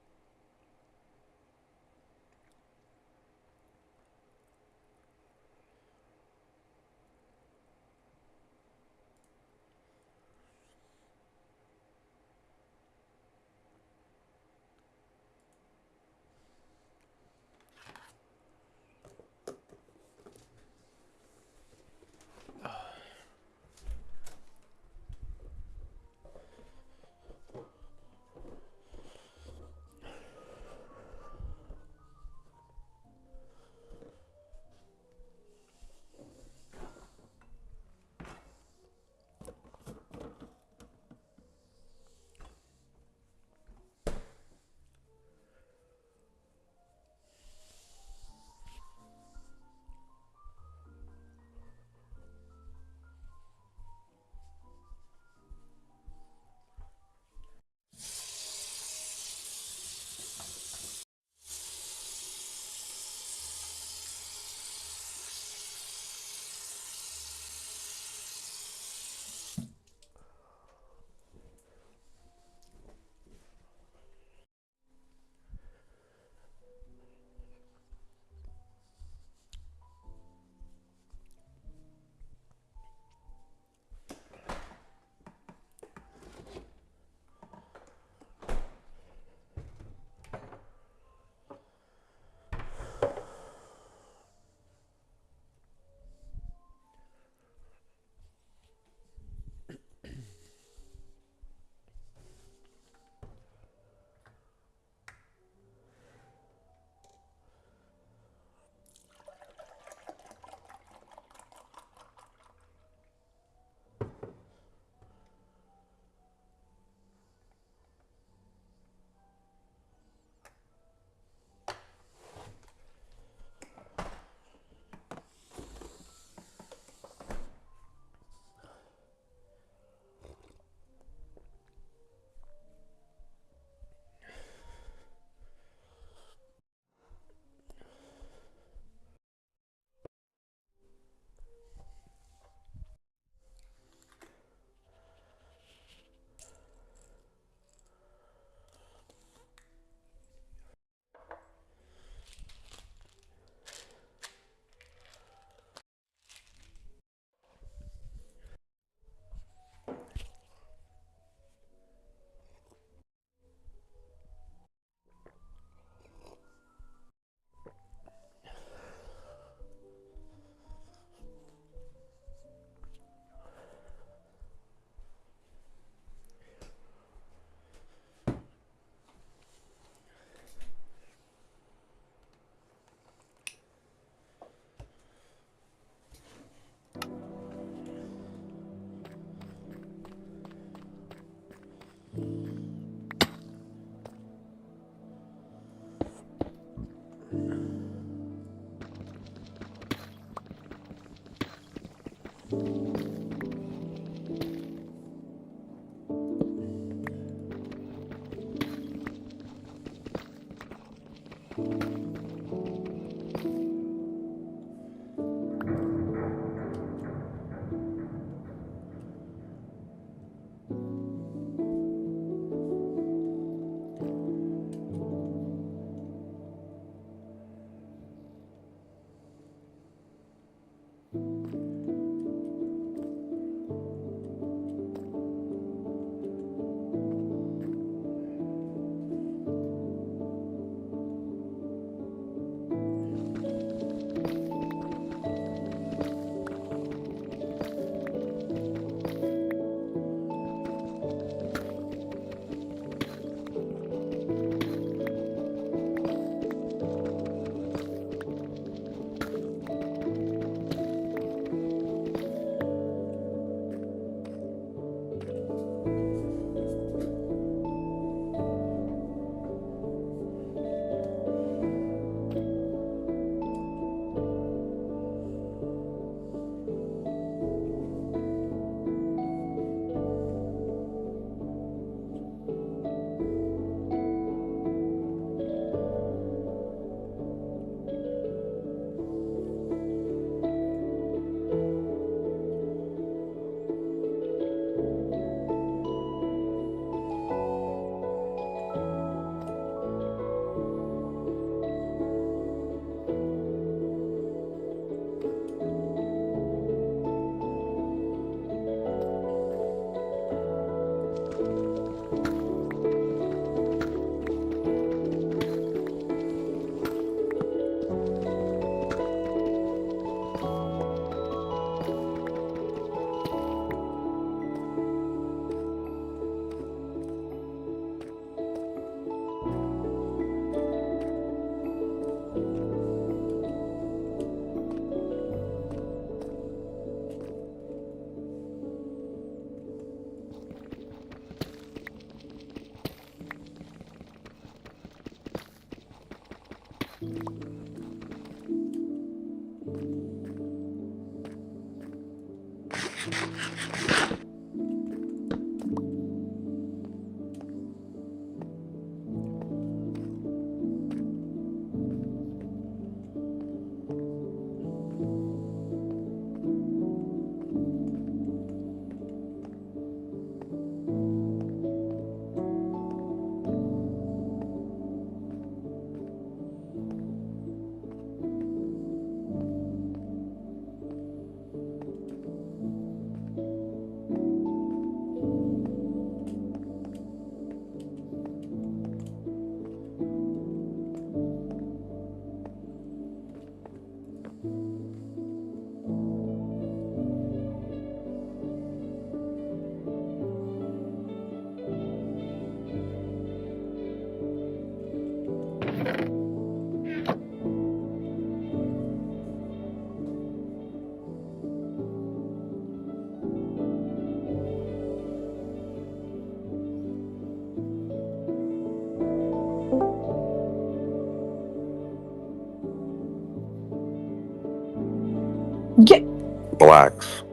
Blacks.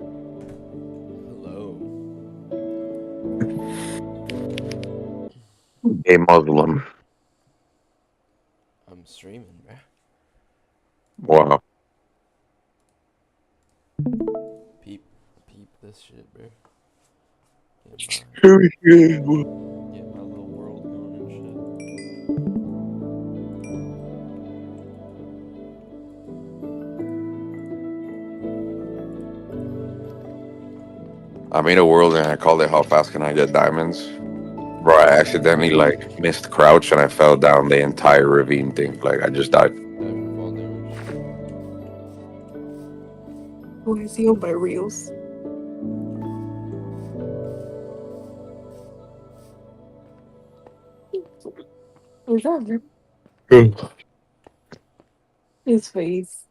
Hello. A Muslim. I'm streaming, bruh. Wow. Peep this shit, bruh. Get my little world going and shit. I made a world and I called it How Fast Can I Get Diamonds? Bro, I accidentally like missed crouch and I fell down the entire ravine thing. Like I just died. Fall damage. Oh, I see all my reels. Is that his face?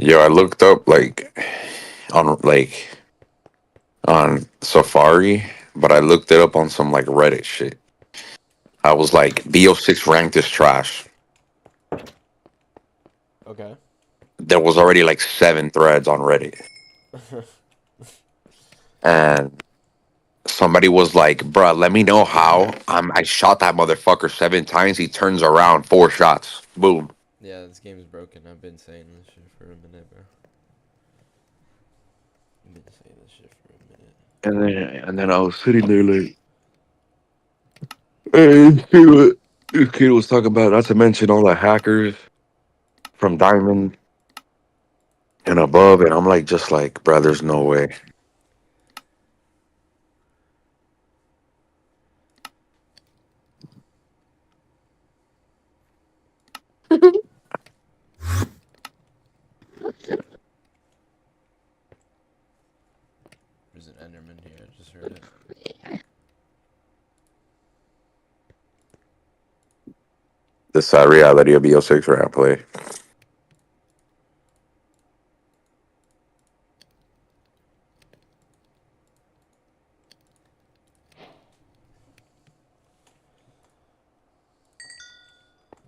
Yo, I looked up on Safari, but I looked it up on some like Reddit shit. I was like, BO6 ranked as trash. Okay. There was already like 7 threads on Reddit, and somebody was like, "Bruh, let me know how." I shot that motherfucker 7 times. He turns around 4 shots. Boom. Yeah, this game is broken. I've been saying this shit for a minute, bro. I've been saying this shit for a minute. And then I was sitting there like, hey, this kid was talking about, not to mention all the hackers from Diamond and above, and I'm like, just like, bruh, there's no way. There's an Enderman here. I just heard it. The sad reality of BO6 where I play. I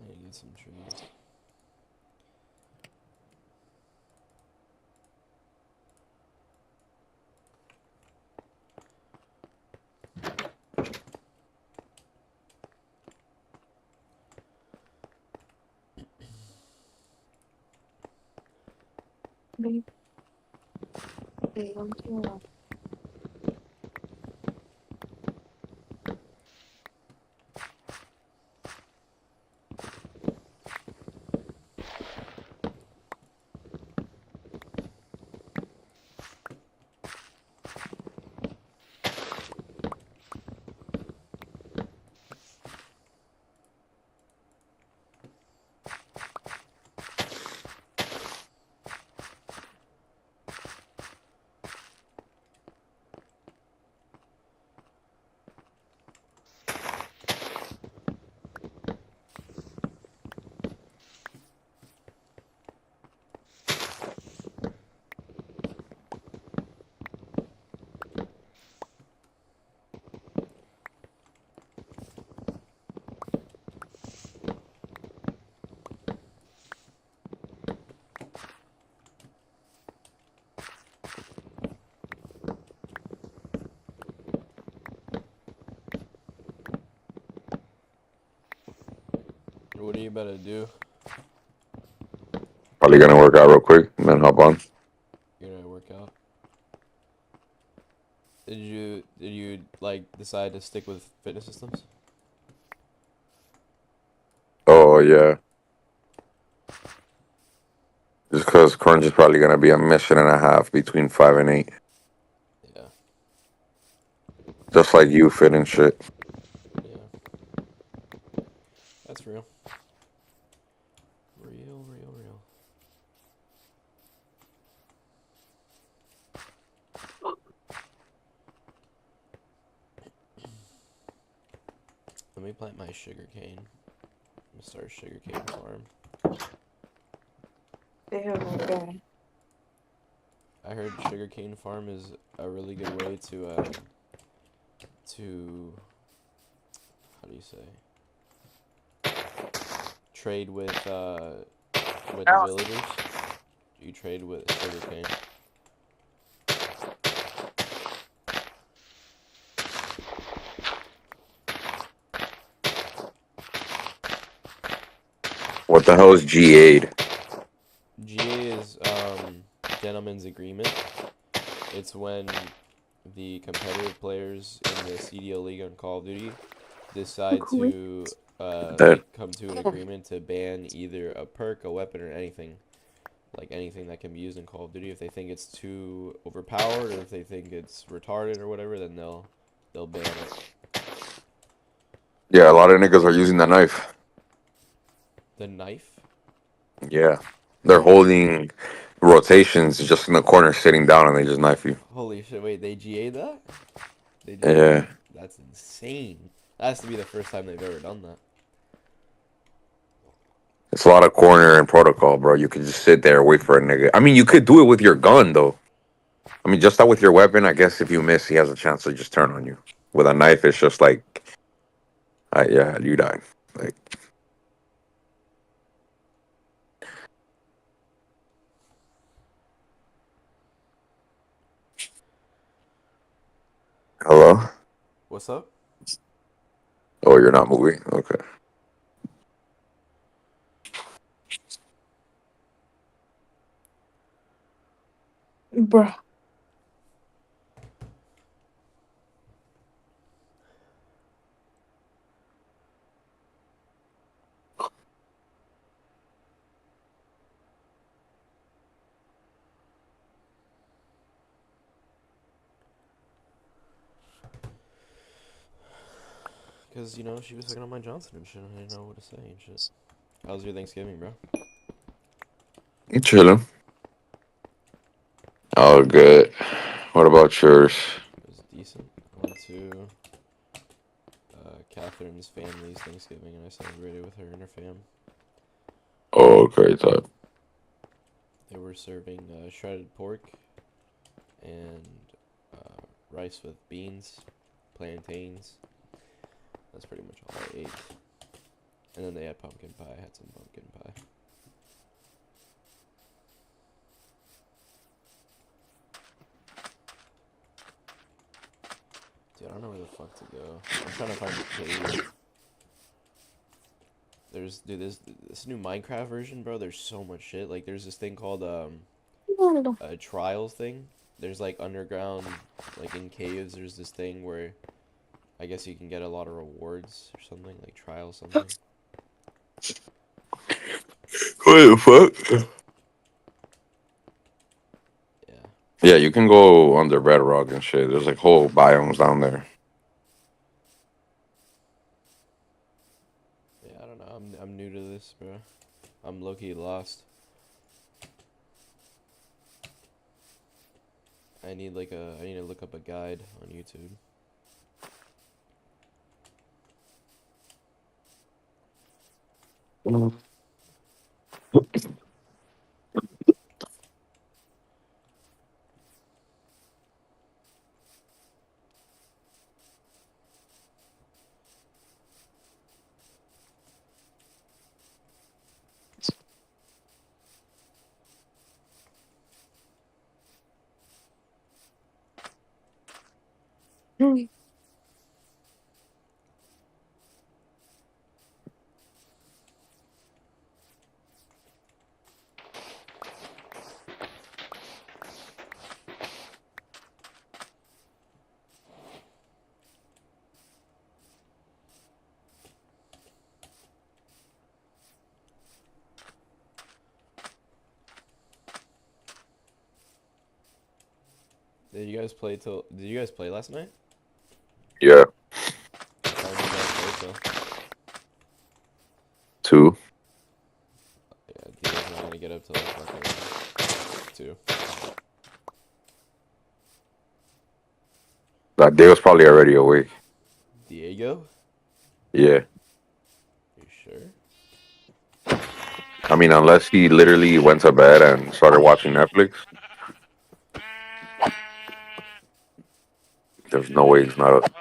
need to get some trees. Babe. Babe, I'm too. What are you about to do? Probably gonna work out real quick and then hop on. You're gonna work out? Did you like decide to stick with fitness systems? Oh, yeah. Just because Crunch is probably gonna be a mission and a half between 5 and 8. Yeah. Just like you fit and shit. Yeah. That's real. Real. Let me plant my sugarcane. I'm gonna start a sugarcane farm. Damn, okay. I heard sugarcane farm is a really good way to how do you say, trade with the villagers. You trade with sugarcane. What the hell is G8? GA is gentleman's agreement. It's when the competitive players in the CDL League on Call of Duty decide to come to an agreement to ban either a perk, a weapon, or anything. Like anything that can be used in Call of Duty. If they think it's too overpowered, or if they think it's retarded or whatever, then they'll ban it. Yeah, a lot of niggas are using the knife. The knife? Yeah. They're holding rotations just in the corner, sitting down, and they just knife you. Holy shit! Wait, they GA'd that? They GA'd Yeah. that? That's insane. That has to be the first time they've ever done that. It's a lot of corner and protocol, bro. You could just sit there and wait for a nigga. I mean, you could do it with your gun, though. I mean, just not with your weapon. I guess if you miss, he has a chance to just turn on you. With a knife, it's just like, yeah, you die. Like, hello? What's up? Oh, you're not moving? Okay. Bruh. Because, you know, she was talking on my Johnson and shit. I didn't know what to say and shit. How was your Thanksgiving, bro? You chilling? Oh, good. What about yours? It was decent. I went to Catherine's family's Thanksgiving and I celebrated with her and her fam. Oh, okay, type. They were serving shredded pork and rice with beans, plantains. That's pretty much all I ate. And then they had pumpkin pie. I had some pumpkin pie. Dude, I don't know where the fuck to go. I'm trying to find a cave. There's this new Minecraft version, bro. There's so much shit. Like, there's this thing called a trials thing. There's like underground, like in caves. There's this thing where I guess you can get a lot of rewards or something, like trials something. What the fuck? Yeah. Yeah, you can go under bedrock and shit. There's like whole biomes down there. Yeah, I don't know. I'm new to this, bro. I'm low-key lost. I need to look up a guide on YouTube. Did you guys play last night? Yeah, How did you guys play till? 2. Yeah, Dio's not gonna get up till like fucking 2. That day was probably already awake. Diego? Yeah. You sure? I mean, unless he literally went to bed and started watching Netflix, there's no way he's not up.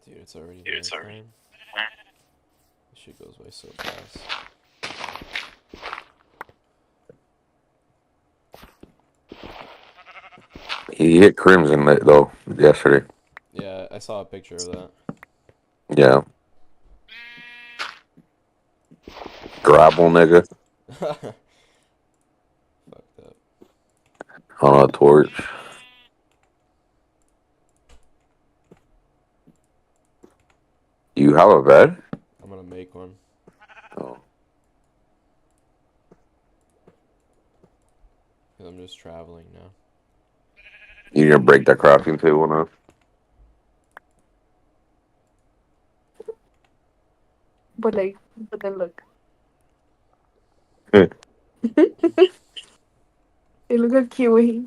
Dude, it's already nighttime. This shit goes by so fast. He hit Crimson though yesterday. Yeah, I saw a picture of that. Yeah. Grapple nigga Fucked up. on a torch. You have a bed? I'm gonna make one. Oh. Cause I'm just traveling now. You didn't break that crafting table now? But then look. Hey, look at Kiwi.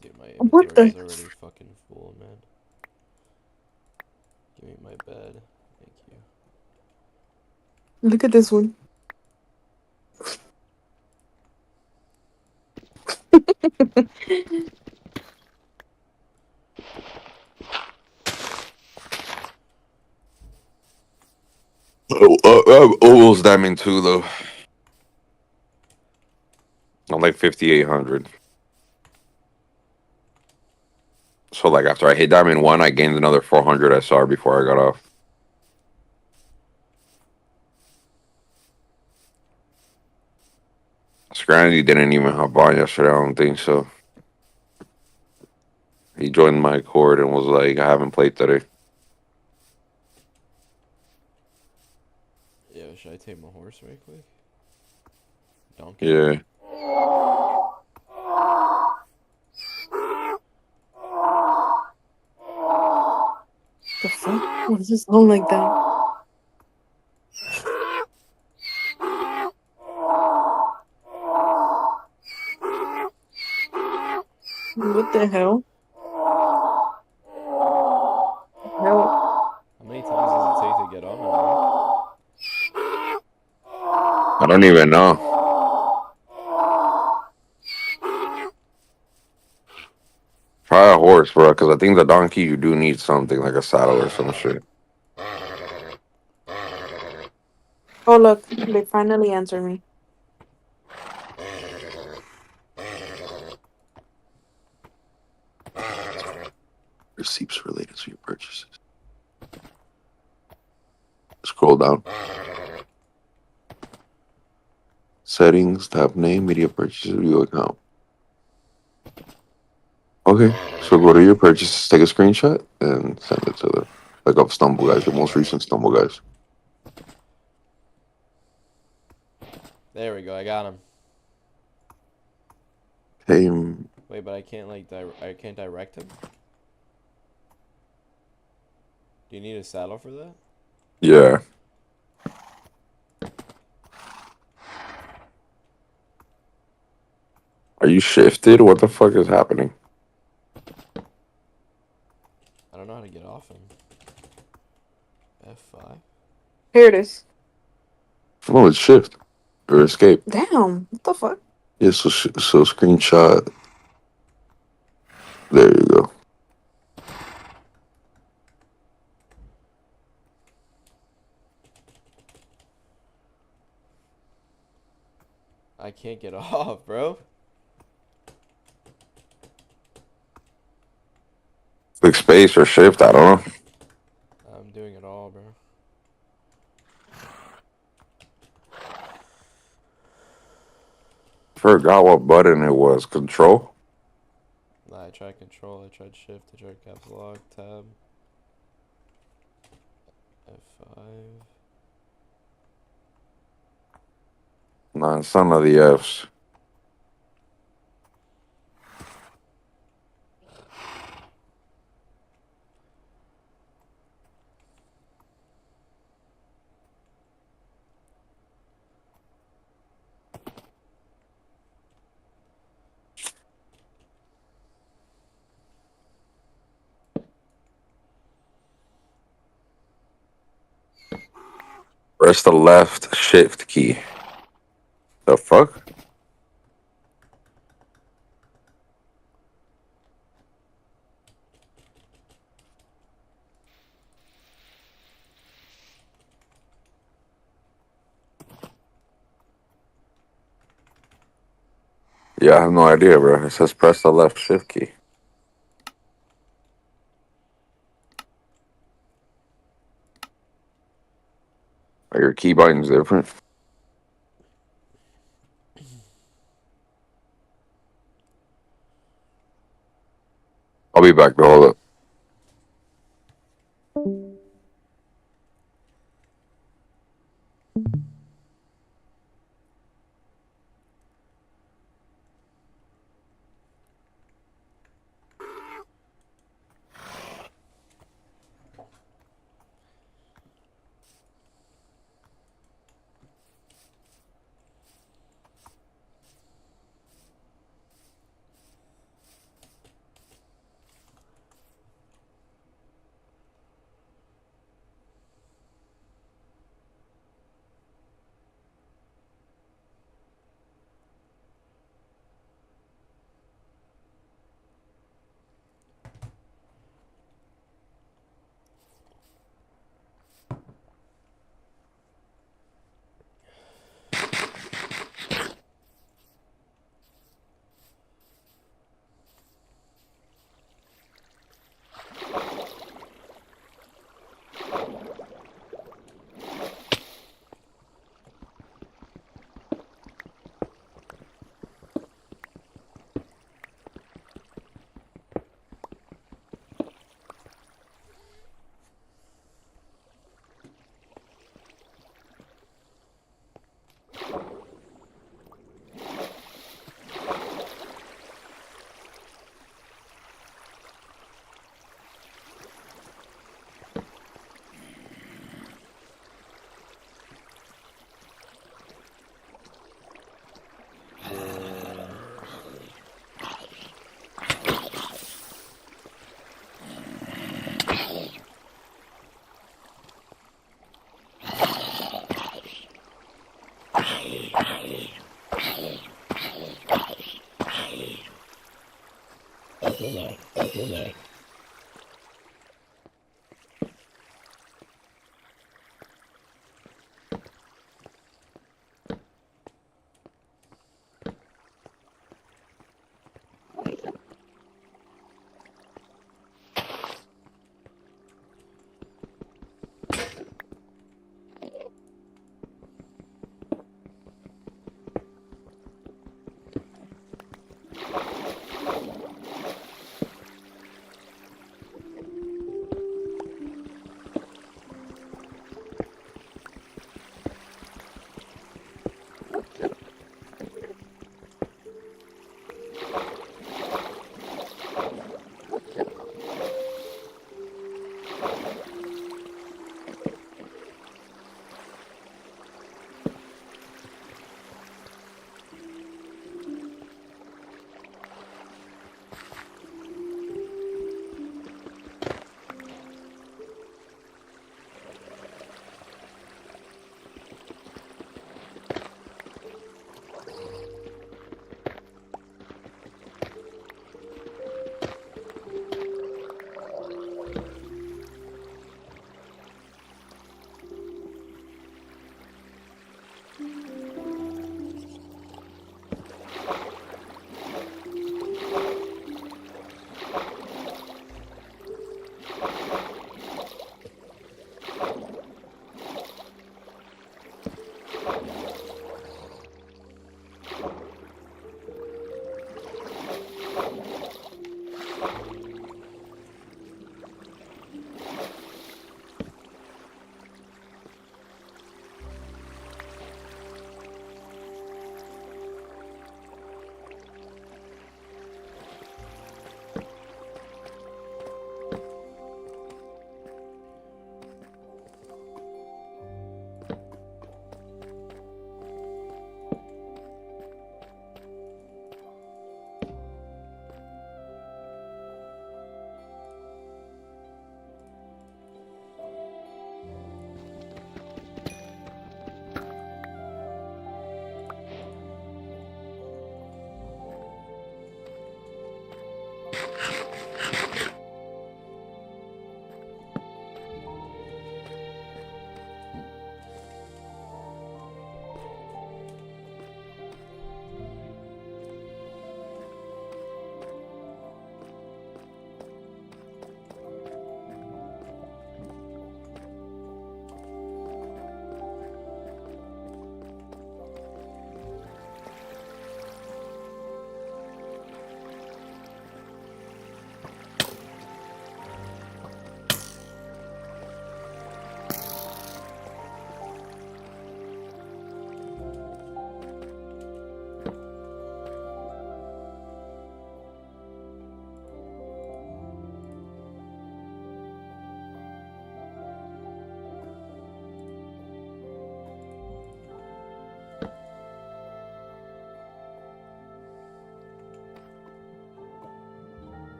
Dude, my What inventory the? is already fucking full, man. Give me my bed. Thank you. Look at this one. Almost diamond 2 though. I'm like 5,800. So like after I hit diamond 1, I gained another 400 SR before I got off. Scrandy didn't even hop on yesterday. I don't think so. He joined my Accord and was like, "I haven't played today." Yeah, should I take my horse right quick? Donkey? Yeah. The fuck? What does this sound like that? What the hell? Hell. How many times does it take to get on, bro? I don't even know. Try a horse, bro, because I think the donkey you do need something like a saddle or some shit. Oh, look. They finally answered me. Receipts related to your purchases. Scroll down. Settings, tab name, media purchases, view account. Okay, so go to your purchases, take a screenshot, and send it to the like of Stumble Guys, the most recent Stumble Guys. There we go, I got him. Hey, Wait, but I can't like I can't direct him? Do you need a saddle for that? yeah. Are you shifted? What the fuck is happening? I don't know how to get off him. F5? Here it is. Oh, it's shift or escape. Damn. What the fuck? Yeah, so screenshot. There you go. I can't get off, bro. Click space or shift. I don't know. I'm doing it all, bro. Forgot what button it was. Control. Nah, I tried control, I tried shift, I tried caps lock, tab. F5. Nah, it's none of the F's. Press the left shift key. The fuck? Yeah, I have no idea, bro. It says press the left shift key. Are your key bindings different? I'll be back, though. Hold up.